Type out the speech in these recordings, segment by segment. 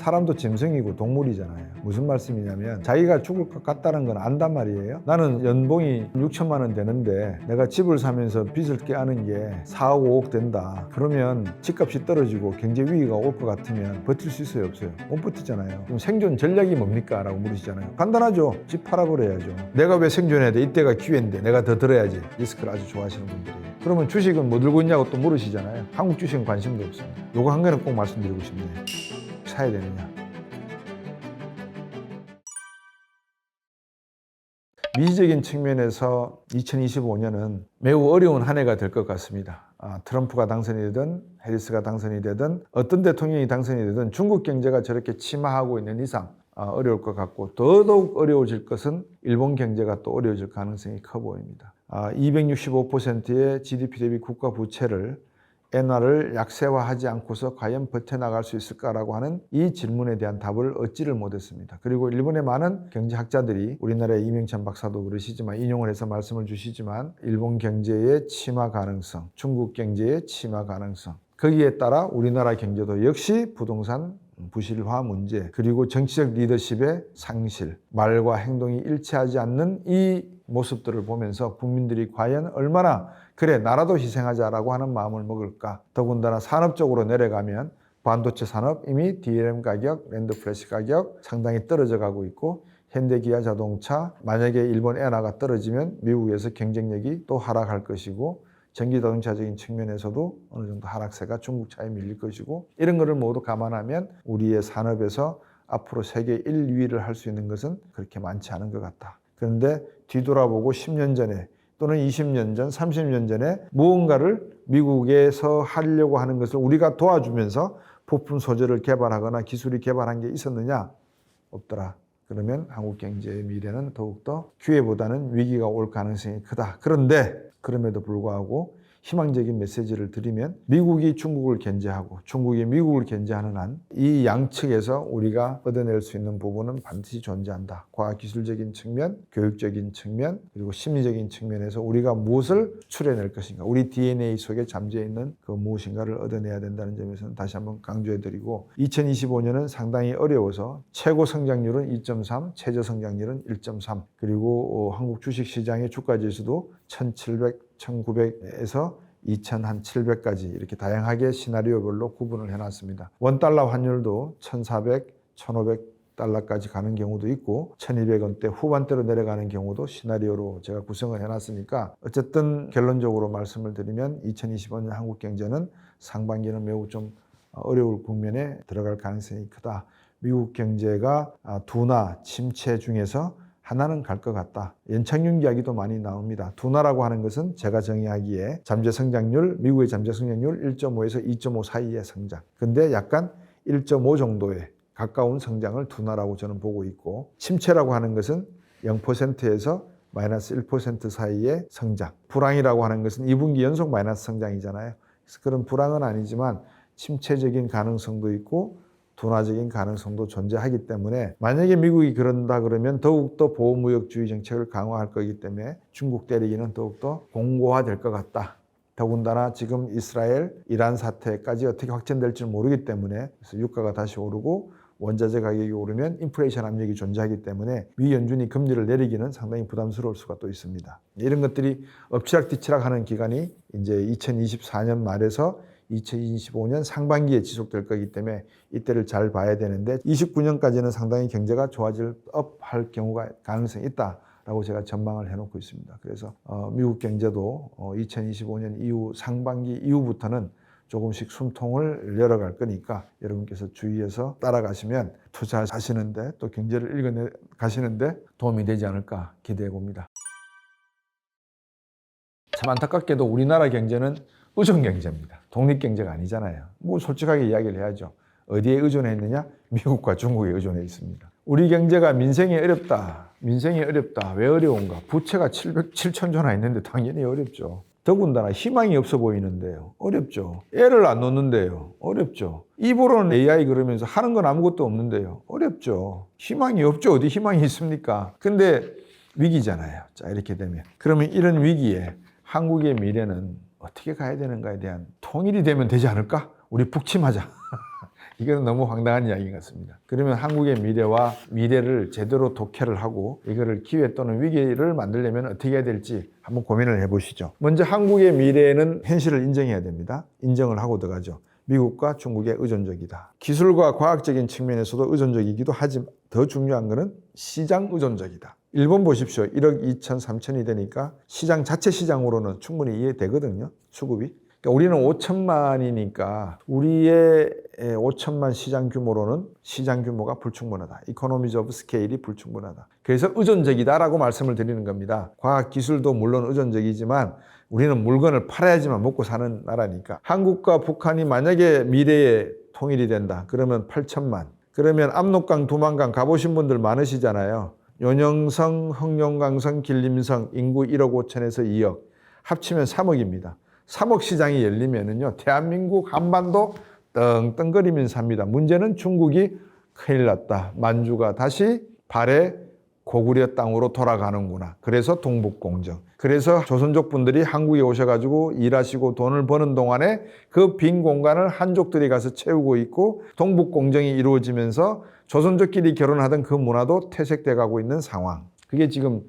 사람도 짐승이고 동물이잖아요. 무슨 말씀이냐면 자기가 죽을 것 같다는 건 안단 말이에요. 나는 연봉이 6천만 원 되는데 내가 집을 사면서 빚을 껴안은 게 4억 5억 된다. 그러면 집값이 떨어지고 경제 위기가 올 것 같으면 버틸 수 있어요, 없어요? 못 버티잖아요. 그럼 생존 전략이 뭡니까? 라고 물으시잖아요. 간단하죠. 집 팔아버려야죠. 내가 왜 생존해야 돼? 이때가 기회인데 내가 더 들어야지. 리스크를 아주 좋아하시는 분들이. 그러면 주식은 뭐 들고 있냐고 또 물으시잖아요. 한국 주식은 관심도 없습니다. 요거 한 개는 꼭 말씀드리고 싶네요. 사야 되느냐? 미시적인 측면에서 2025년은 매우 어려운 한 해가 될 것 같습니다. 트럼프가 당선이 되든 해리스가 당선이 되든 어떤 대통령이 당선이 되든 중국 경제가 저렇게 침하하고 있는 이상 어려울 것 같고, 더더욱 어려워질 것은 일본 경제가 또 어려워질 가능성이 커 보입니다. 265%의 GDP 대비 국가 부채를 엔화를 약세화하지 않고서 과연 버텨나갈 수 있을까라고 하는 이 질문에 대한 답을 얻지를 못했습니다. 그리고 일본의 많은 경제학자들이, 우리나라의 이명찬 박사도 그러시지만 인용을 해서 말씀을 주시지만, 일본 경제의 침하 가능성, 중국 경제의 침하 가능성, 거기에 따라 우리나라 경제도 역시 부동산 부실화 문제, 그리고 정치적 리더십의 상실, 말과 행동이 일치하지 않는 이 모습들을 보면서 국민들이 과연 얼마나 그래 나라도 희생하자라고 하는 마음을 먹을까. 더군다나 산업적으로 내려가면 반도체 산업 이미 DRAM 가격, 랜드 플래시 가격 상당히 떨어져 가고 있고, 현대기아 자동차 만약에 일본 엔화가 떨어지면 미국에서 경쟁력이 또 하락할 것이고, 전기자동차적인 측면에서도 어느 정도 하락세가 중국차에 밀릴 것이고, 이런 것을 모두 감안하면 우리의 산업에서 앞으로 세계 1, 2위를 할 수 있는 것은 그렇게 많지 않은 것 같다. 그런데 뒤돌아보고 10년 전에 또는 20년 전, 30년 전에 무언가를 미국에서 하려고 하는 것을 우리가 도와주면서 부품 소재를 개발하거나 기술이 개발한 게 있었느냐? 없더라. 그러면 한국 경제의 미래는 더욱더 기회보다는 위기가 올 가능성이 크다. 그런데 그럼에도 불구하고 희망적인 메시지를 드리면, 미국이 중국을 견제하고 중국이 미국을 견제하는 한 이 양측에서 우리가 얻어낼 수 있는 부분은 반드시 존재한다. 과학기술적인 측면, 교육적인 측면, 그리고 심리적인 측면에서 우리가 무엇을 추려낼 것인가, 우리 DNA 속에 잠재해 있는 그 무엇인가를 얻어내야 된다는 점에서는 다시 한번 강조해드리고, 2025년은 상당히 어려워서 최고 성장률은 2.3, 최저 성장률은 1.3, 그리고 한국 주식시장의 주가지수도 1700, 1900에서 2700까지 이렇게 다양하게 시나리오별로 구분을 해놨습니다. 원달러 환율도 1400, 1500달러까지 가는 경우도 있고 1200원대 후반대로 내려가는 경우도 시나리오로 제가 구성을 해놨으니까, 어쨌든 결론적으로 말씀을 드리면 2025년 한국 경제는 상반기는 매우 좀 어려울 국면에 들어갈 가능성이 크다. 미국 경제가 둔화, 침체 중에서 하나는 갈 것 같다. 연착륙 이야기도 많이 나옵니다. 둔화라고 하는 것은 제가 정의하기에 잠재성장률, 미국의 잠재성장률 1.5에서 2.5 사이의 성장. 근데 약간 1.5 정도에 가까운 성장을 둔화라고 저는 보고 있고, 침체라고 하는 것은 0%에서 마이너스 1% 사이의 성장. 불황이라고 하는 것은 2분기 연속 마이너스 성장이잖아요. 그래서 그런 불황은 아니지만 침체적인 가능성도 있고 둔화적인 가능성도 존재하기 때문에, 만약에 미국이 그런다 그러면 더욱더 보호무역주의 정책을 강화할 거기 때문에 중국 때리기는 더욱더 공고화될 것 같다. 더군다나 지금 이스라엘, 이란 사태까지 어떻게 확전될지 모르기 때문에, 그래서 유가가 다시 오르고 원자재 가격이 오르면 인플레이션 압력이 존재하기 때문에 미 연준이 금리를 내리기는 상당히 부담스러울 수가 또 있습니다. 이런 것들이 엎치락뒤치락 하는 기간이 이제 2024년 말에서 2025년 상반기에 지속될 거기 때문에 이때를 잘 봐야 되는데, 29년까지는 상당히 경제가 좋아질 업할 경우가 가능성이 있다라고 제가 전망을 해놓고 있습니다. 그래서 미국 경제도 2025년 이후 상반기 이후부터는 조금씩 숨통을 열어갈 거니까 여러분께서 주의해서 따라가시면 투자하시는데 또 경제를 읽어내 가시는데 도움이 되지 않을까 기대해 봅니다. 참 안타깝게도 우리나라 경제는 의존 경제입니다. 독립 경제가 아니잖아요. 뭐 솔직하게 이야기를 해야죠. 어디에 의존해 있느냐? 미국과 중국에 의존해 있습니다. 우리 경제가 민생이 어렵다. 민생이 어렵다. 왜 어려운가? 부채가 7천조나 있는데 당연히 어렵죠. 더군다나 희망이 없어 보이는데요. 어렵죠. 애를 안 놓는데요. 어렵죠. 입으로는 AI 그러면서 하는 건 아무것도 없는데요. 어렵죠. 희망이 없죠. 어디 희망이 있습니까? 근데 위기잖아요. 자, 이렇게 되면. 그러면 이런 위기에 한국의 미래는 어떻게 가야 되는가에 대한 통일이 되면 되지 않을까? 우리 북침하자. 이거는 너무 황당한 이야기 같습니다. 그러면 한국의 미래를 제대로 독해를 하고 이거를 기회 또는 위기를 만들려면 어떻게 해야 될지 한번 고민을 해보시죠. 먼저 한국의 미래는 현실을 인정해야 됩니다. 인정을 하고 들어가죠. 미국과 중국에 의존적이다. 기술과 과학적인 측면에서도 의존적이기도 하지만 더 중요한 것은 시장 의존적이다. 일본 보십시오. 1억 2천, 3천이 되니까 자체 시장으로는 충분히 이해되거든요. 수급이. 그러니까 우리는 5천만이니까 우리의 5천만 시장 규모로는 시장 규모가 불충분하다. 이코노미즈 오브 스케일이 불충분하다. 그래서 의존적이다라고 말씀을 드리는 겁니다. 과학 기술도 물론 의존적이지만 우리는 물건을 팔아야지만 먹고 사는 나라니까. 한국과 북한이 만약에 미래에 통일이 된다. 그러면 8천만. 그러면 압록강, 두만강 가보신 분들 많으시잖아요. 연영성, 흑룡강성, 길림성 인구 1억 5천에서 2억 합치면 3억입니다. 3억 시장이 열리면은요, 대한민국 한반도 떵떵거리면서 삽니다. 문제는 중국이 큰일 났다. 만주가 다시 발해 고구려 땅으로 돌아가는구나. 그래서 동북공정. 그래서 조선족 분들이 한국에 오셔가지고 일하시고 돈을 버는 동안에 그 빈 공간을 한족들이 가서 채우고 있고 동북공정이 이루어지면서 조선족끼리 결혼하던 그 문화도 퇴색돼 가고 있는 상황. 그게 지금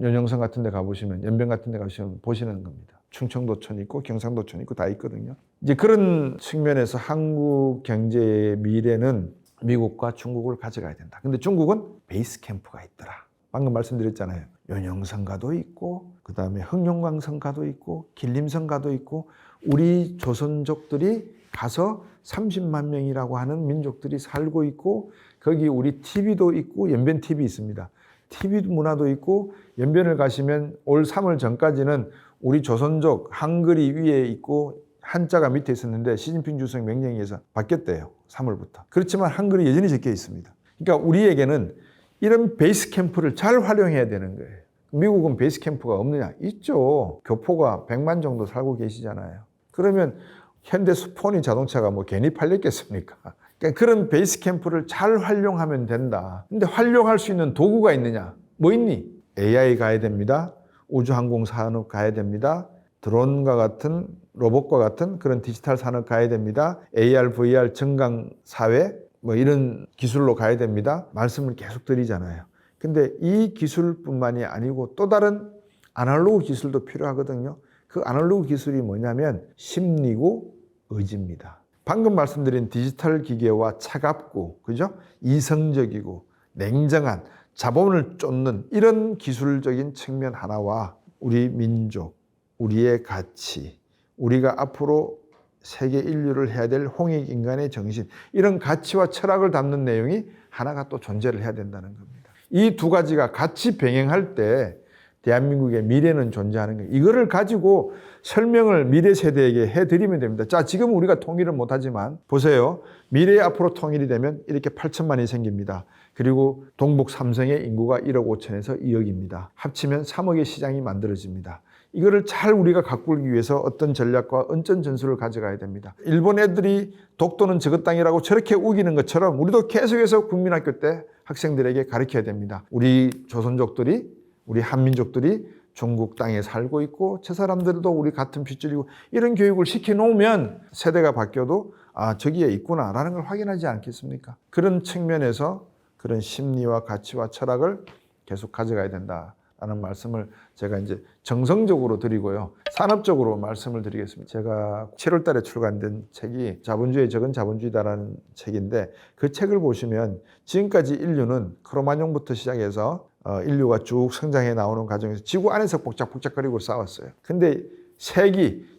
연영성 같은 데 가보시면, 연변 같은 데 가시면 보시는 겁니다. 충청도촌 있고 경상도촌 있고 다 있거든요. 이제 그런 측면에서 한국 경제의 미래는 미국과 중국을 가져가야 된다. 근데 중국은 베이스 캠프가 있더라. 방금 말씀드렸잖아요. 연영성가도 있고 그다음에 흑룡강성가도 있고 길림성가도 있고 우리 조선족들이 가서 30만 명이라고 하는 민족들이 살고 있고 거기 우리 TV도 있고 연변 TV 있습니다. TV 문화도 있고 연변을 가시면 올 3월 전까지는 우리 조선족 한글이 위에 있고 한자가 밑에 있었는데 시진핑 주석 명령에 의해서 바뀌었대요. 3월부터. 그렇지만 한글이 여전히 적혀 있습니다. 그러니까 우리에게는 이런 베이스 캠프를 잘 활용해야 되는 거예요. 미국은 베이스 캠프가 없느냐? 있죠. 교포가 100만 정도 살고 계시잖아요. 그러면 현대 스포니 자동차가 뭐 괜히 팔렸겠습니까? 그러니까 그런 베이스 캠프를 잘 활용하면 된다. 근데 활용할 수 있는 도구가 있느냐? 뭐 있니? AI 가야 됩니다. 우주항공 산업 가야 됩니다. 드론과 같은 로봇과 같은 그런 디지털 산업 가야 됩니다. AR, VR 증강 사회 뭐 이런 기술로 가야 됩니다. 말씀을 계속 드리잖아요. 근데 이 기술뿐만이 아니고 또 다른 아날로그 기술도 필요하거든요. 그 아날로그 기술이 뭐냐면 심리고 의지입니다. 방금 말씀드린 디지털 기계와 차갑고, 그죠? 이성적이고 냉정한 자본을 쫓는 이런 기술적인 측면 하나와 우리 민족, 우리의 가치, 우리가 앞으로 세계 인류를 해야 될 홍익인간의 정신, 이런 가치와 철학을 담는 내용이 하나가 또 존재를 해야 된다는 겁니다. 이 두 가지가 같이 병행할 때 대한민국의 미래는 존재하는 거예요. 이거를 가지고 설명을 미래 세대에게 해드리면 됩니다. 자, 지금 우리가 통일을 못하지만 보세요. 미래에 앞으로 통일이 되면 이렇게 8천만이 생깁니다. 그리고 동북 삼성의 인구가 1억 5천에서 2억입니다. 합치면 3억의 시장이 만들어집니다. 이거를 잘 우리가 가꾸기 위해서 어떤 전략과 어떤 전술을 가져가야 됩니다. 일본 애들이 독도는 저것 땅이라고 저렇게 우기는 것처럼 우리도 계속해서 국민학교 때 학생들에게 가르쳐야 됩니다. 우리 조선족들이, 우리 한민족들이 중국 땅에 살고 있고 저 사람들도 우리 같은 핏줄이고 이런 교육을 시켜놓으면 세대가 바뀌어도 아, 저기에 있구나라는 걸 확인하지 않겠습니까? 그런 측면에서 그런 심리와 가치와 철학을 계속 가져가야 된다라는 말씀을 제가 이제 정성적으로 드리고요. 산업적으로 말씀을 드리겠습니다. 제가 7월 달에 출간된 책이 자본주의의 적은 자본주의다라는 책인데 그 책을 보시면 지금까지 인류는 크로마뇽부터 시작해서 인류가 쭉 성장해 나오는 과정에서 지구 안에서 복작복작거리고 싸웠어요. 근데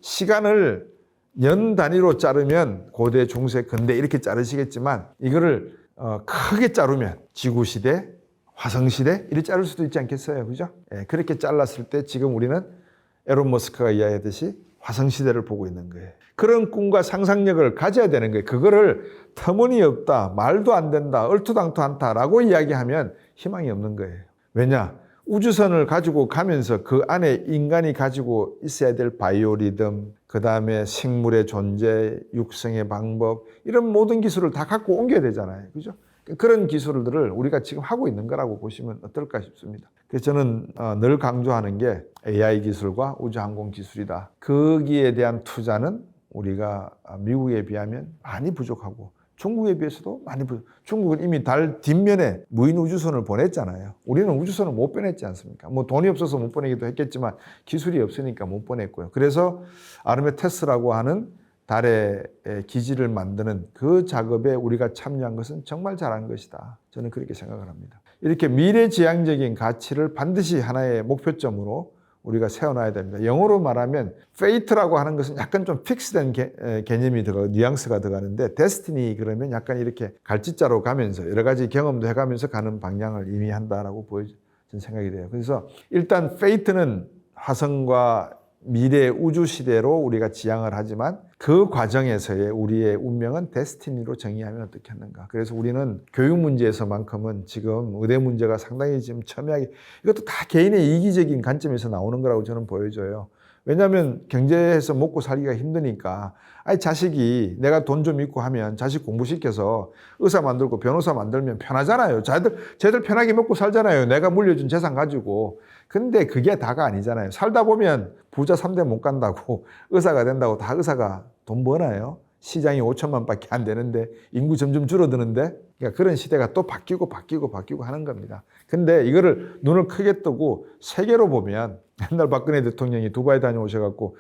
시간을 년 단위로 자르면 고대, 중세, 근대 이렇게 자르시겠지만 이거를 크게 자르면 지구시대, 화성시대 이렇게 자를 수도 있지 않겠어요? 그죠? 예, 그렇게 잘랐을 때 지금 우리는 에론 머스크가 이야기하듯이 화성시대를 보고 있는 거예요. 그런 꿈과 상상력을 가져야 되는 거예요. 그거를 터무니없다, 말도 안 된다, 얼토당토 않다라고 이야기하면 희망이 없는 거예요. 왜냐? 우주선을 가지고 가면서 그 안에 인간이 가지고 있어야 될 바이오리듬, 그 다음에 식물의 존재, 육성의 방법 이런 모든 기술을 다 갖고 옮겨야 되잖아요. 그죠? 그런 기술들을 우리가 지금 하고 있는 거라고 보시면 어떨까 싶습니다. 그래서 저는 늘 강조하는 게 AI 기술과 우주항공 기술이다. 거기에 대한 투자는 우리가 미국에 비하면 많이 부족하고 중국에 비해서도 많이 중국은 이미 달 뒷면에 무인 우주선을 보냈잖아요. 우리는 우주선을 못 보냈지 않습니까? 뭐 돈이 없어서 못 보내기도 했겠지만 기술이 없으니까 못 보냈고요. 그래서 아르메테스라고 하는 달에 기지를 만드는 그 작업에 우리가 참여한 것은 정말 잘한 것이다. 저는 그렇게 생각을 합니다. 이렇게 미래지향적인 가치를 반드시 하나의 목표점으로 우리가 세워놔야 됩니다. 영어로 말하면 fate라고 하는 것은 약간 좀 픽스된 개념이 들어가고 뉘앙스가 들어가는데 destiny 그러면 약간 이렇게 갈짓자로 가면서 여러 가지 경험도 해가면서 가는 방향을 의미한다라고 보여지는 생각이 돼요. 그래서 일단 fate는 화성과 미래 우주 시대로 우리가 지향을 하지만 그 과정에서의 우리의 운명은 데스티니로 정의하면 어떻게 하는가. 그래서 우리는 교육 문제에서만큼은 지금 의대 문제가 상당히 지금 첨예하게 이것도 다 개인의 이기적인 관점에서 나오는 거라고 저는 보여져요. 왜냐하면 경제에서 먹고 살기가 힘드니까 아니 자식이 내가 돈 좀 있고 하면 자식 공부시켜서 의사 만들고 변호사 만들면 편하잖아요. 쟤들 편하게 먹고 살잖아요. 내가 물려준 재산 가지고. 근데 그게 다가 아니잖아요. 살다 보면 부자 3대 못 간다고 의사가 된다고 다 의사가 돈 버나요? 시장이 5천만 밖에 안 되는데 인구 점점 줄어드는데 그러니까 그런 시대가 또 바뀌고 하는 겁니다. 근데 이거를 눈을 크게 뜨고 세계로 보면 옛날 박근혜 대통령이 두바이 다녀오셔갖고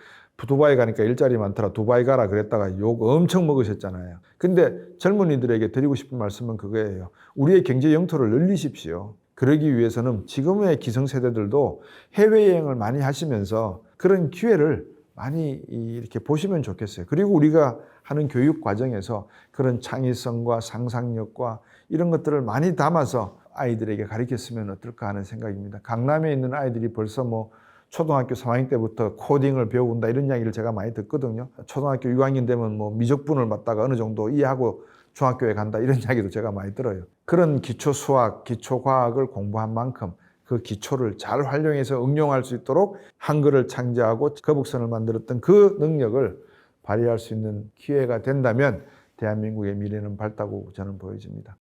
두바이 가니까 일자리 많더라. 두바이 가라 그랬다가 욕 엄청 먹으셨잖아요. 근데 젊은이들에게 드리고 싶은 말씀은 그거예요. 우리의 경제 영토를 늘리십시오. 그러기 위해서는 지금의 기성세대들도 해외여행을 많이 하시면서 그런 기회를 많이 이렇게 보시면 좋겠어요. 그리고 우리가 하는 교육 과정에서 그런 창의성과 상상력과 이런 것들을 많이 담아서 아이들에게 가르쳤으면 어떨까 하는 생각입니다. 강남에 있는 아이들이 벌써 뭐 초등학교 3학년 때부터 코딩을 배운다 이런 이야기를 제가 많이 듣거든요. 초등학교 6학년 되면 뭐 미적분을 맡다가 어느 정도 이해하고 중학교에 간다 이런 이야기도 제가 많이 들어요. 그런 기초 수학, 기초 과학을 공부한 만큼 그 기초를 잘 활용해서 응용할 수 있도록 한글을 창제하고 거북선을 만들었던 그 능력을 발휘할 수 있는 기회가 된다면 대한민국의 미래는 밝다고 저는 보여집니다.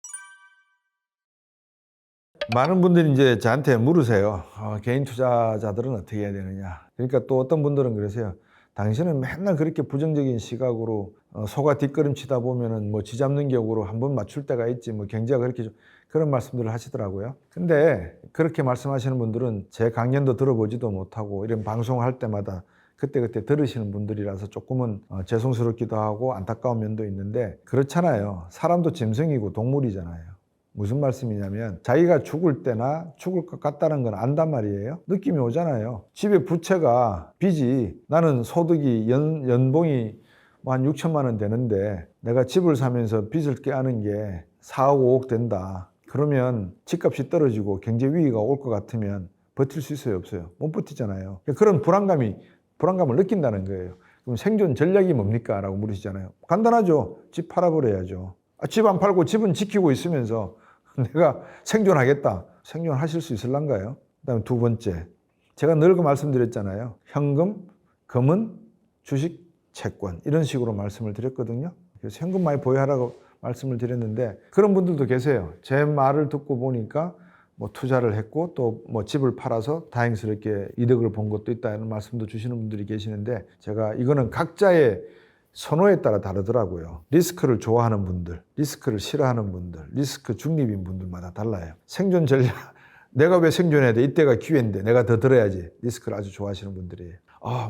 많은 분들이 이제 저한테 물으세요. 개인 투자자들은 어떻게 해야 되느냐. 그러니까 또 어떤 분들은 그러세요. 당신은 맨날 그렇게 부정적인 시각으로 소가 뒷걸음치다 보면은 뭐 쥐잡는 격으로 한번 맞출 때가 있지 뭐 경제가 그렇게 그런 말씀들을 하시더라고요. 근데 그렇게 말씀하시는 분들은 제 강연도 들어보지도 못하고 이런 방송을 할 때마다 그때그때 들으시는 분들이라서 조금은 죄송스럽기도 하고 안타까운 면도 있는데 그렇잖아요. 사람도 짐승이고 동물이잖아요. 무슨 말씀이냐면 자기가 죽을 때나 죽을 것 같다는 건 안단 말이에요. 느낌이 오잖아요. 집에 부채가 빚이 나는 소득이 연봉이 뭐 한 6천만 원 되는데 내가 집을 사면서 빚을 껴안은 게 4억 5억 된다. 그러면 집값이 떨어지고 경제 위기가 올 것 같으면 버틸 수 있어요 없어요? 못 버티잖아요. 그런 불안감을 느낀다는 거예요. 그럼 생존 전략이 뭡니까? 라고 물으시잖아요. 간단하죠. 집 팔아버려야죠. 집 안 팔고 집은 지키고 있으면서 내가 생존하겠다. 생존하실 수 있을란가요? 그다음에 두 번째, 제가 늘 그 말씀드렸잖아요. 현금, 금은, 주식, 채권 이런 식으로 말씀을 드렸거든요. 그래서 현금 많이 보유하라고 말씀을 드렸는데 그런 분들도 계세요. 제 말을 듣고 보니까 뭐 투자를 했고 또 뭐 집을 팔아서 다행스럽게 이득을 본 것도 있다는 말씀도 주시는 분들이 계시는데 제가 이거는 각자의 선호에 따라 다르더라고요. 리스크를 좋아하는 분들, 리스크를 싫어하는 분들, 리스크 중립인 분들마다 달라요. 생존 전략, 내가 왜 생존해야 돼? 이때가 기회인데 내가 더 들어야지. 리스크를 아주 좋아하시는 분들이에요.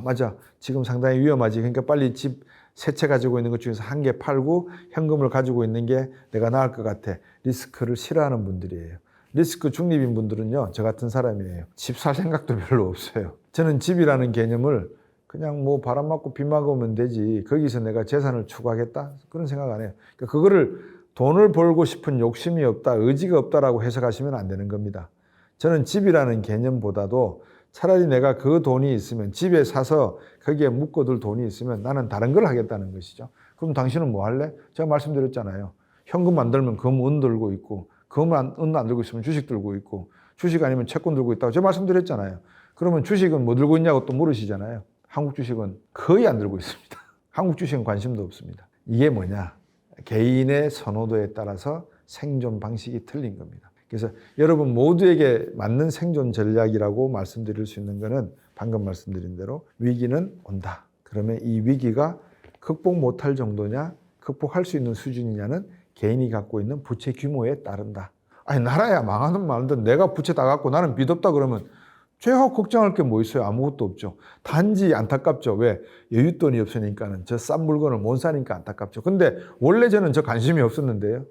맞아. 지금 상당히 위험하지. 그러니까 빨리 집 세 채 가지고 있는 것 중에서 한 개 팔고 현금을 가지고 있는 게 내가 나을 것 같아. 리스크를 싫어하는 분들이에요. 리스크 중립인 분들은요, 저 같은 사람이에요. 집 살 생각도 별로 없어요. 저는 집이라는 개념을 그냥 뭐 바람 맞고 비 막으면 되지 거기서 내가 재산을 추구하겠다 그런 생각 안 해요. 그러니까 그거를 돈을 벌고 싶은 욕심이 없다 의지가 없다라고 해석하시면 안 되는 겁니다. 저는 집이라는 개념보다도 차라리 내가 그 돈이 있으면 집에 사서 거기에 묶어둘 돈이 있으면 나는 다른 걸 하겠다는 것이죠. 그럼 당신은 뭐 할래? 제가 말씀드렸잖아요. 현금 안 들면 금, 은 들고 있고 은 안 들고 있으면 주식 들고 있고 주식 아니면 채권 들고 있다고 제가 말씀드렸잖아요. 그러면 주식은 뭐 들고 있냐고 또 물으시잖아요. 한국 주식은 거의 안 들고 있습니다. 한국 주식은 관심도 없습니다. 이게 뭐냐? 개인의 선호도에 따라서 생존 방식이 틀린 겁니다. 그래서 여러분 모두에게 맞는 생존 전략이라고 말씀드릴 수 있는 것은 방금 말씀드린 대로 위기는 온다. 그러면 이 위기가 극복 못할 정도냐, 극복할 수 있는 수준이냐는 개인이 갖고 있는 부채 규모에 따른다. 아니 나라야 망하든 말든 내가 부채 다 갖고 나는 빚 없다 그러면 제가 걱정할 게 뭐 있어요? 아무것도 없죠. 단지 안타깝죠. 왜? 여윳돈이 없으니까는 저 싼 물건을 못 사니까 안타깝죠. 근데 원래 저는 저 관심이 없었는데요.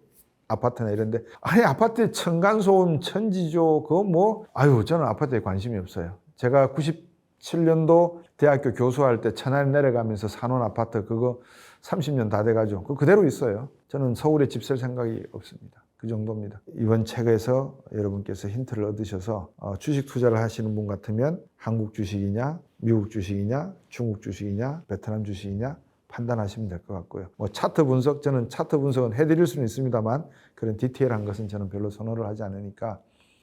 아파트나 이런데 아니 아파트에 층간소음, 천지조 그거 뭐 아유 저는 아파트에 관심이 없어요. 제가 97년도 대학교 교수할 때 천안에 내려가면서 사놓은 아파트 그거 30년 다 돼가지고 그거 그대로 있어요. 저는 서울에 집 살 생각이 없습니다. 그 정도입니다. 이번 책에서 여러분께서 힌트를 얻으셔서 주식 투자를 하시는 분 같으면 한국 주식이냐, 미국 주식이냐, 중국 주식이냐, 베트남 주식이냐 판단하시면 될 것 같고요. 뭐 차트 분석, 저는 차트 분석은 해드릴 수는 있습니다만 그런 디테일한 것은 저는 별로 선호를 하지 않으니까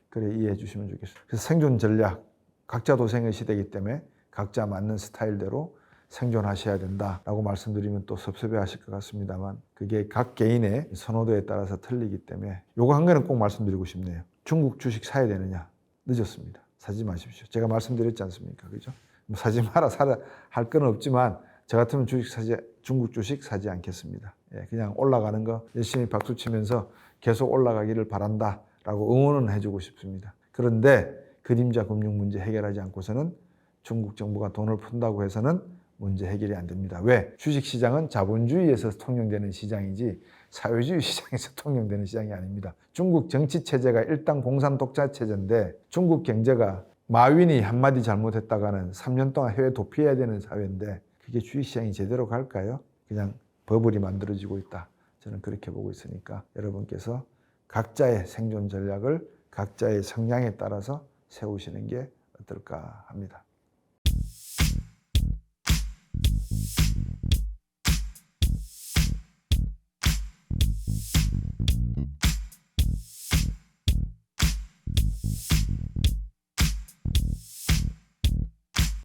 그래 이해해 주시면 좋겠습니다. 그래서 생존 전략, 각자 도생의 시대이기 때문에 각자 맞는 스타일대로 생존하셔야 된다라고 말씀드리면 또 섭섭해 하실 것 같습니다만 그게 각 개인의 선호도에 따라서 틀리기 때문에 요거 한 가지는 꼭 말씀드리고 싶네요. 중국 주식 사야 되느냐? 늦었습니다. 사지 마십시오. 제가 말씀드렸지 않습니까? 그죠? 뭐 사지 마라 사라 할 건 없지만 저 같으면 중국 주식 사지 않겠습니다. 예, 그냥 올라가는 거 열심히 박수 치면서 계속 올라가기를 바란다라고 응원은 해주고 싶습니다. 그런데 그림자 금융 문제 해결하지 않고서는 중국 정부가 돈을 푼다고 해서는 문제 해결이 안 됩니다. 왜? 주식시장은 자본주의에서 통용되는 시장이지 사회주의 시장에서 통용되는 시장이 아닙니다. 중국 정치체제가 일당 공산 독자 체제인데 중국 경제가 마윈이 한마디 잘못했다가는 3년 동안 해외 도피해야 되는 사회인데 그게 주식시장이 제대로 갈까요? 그냥 버블이 만들어지고 있다. 저는 그렇게 보고 있으니까 여러분께서 각자의 생존 전략을 각자의 성향에 따라서 세우시는 게 어떨까 합니다.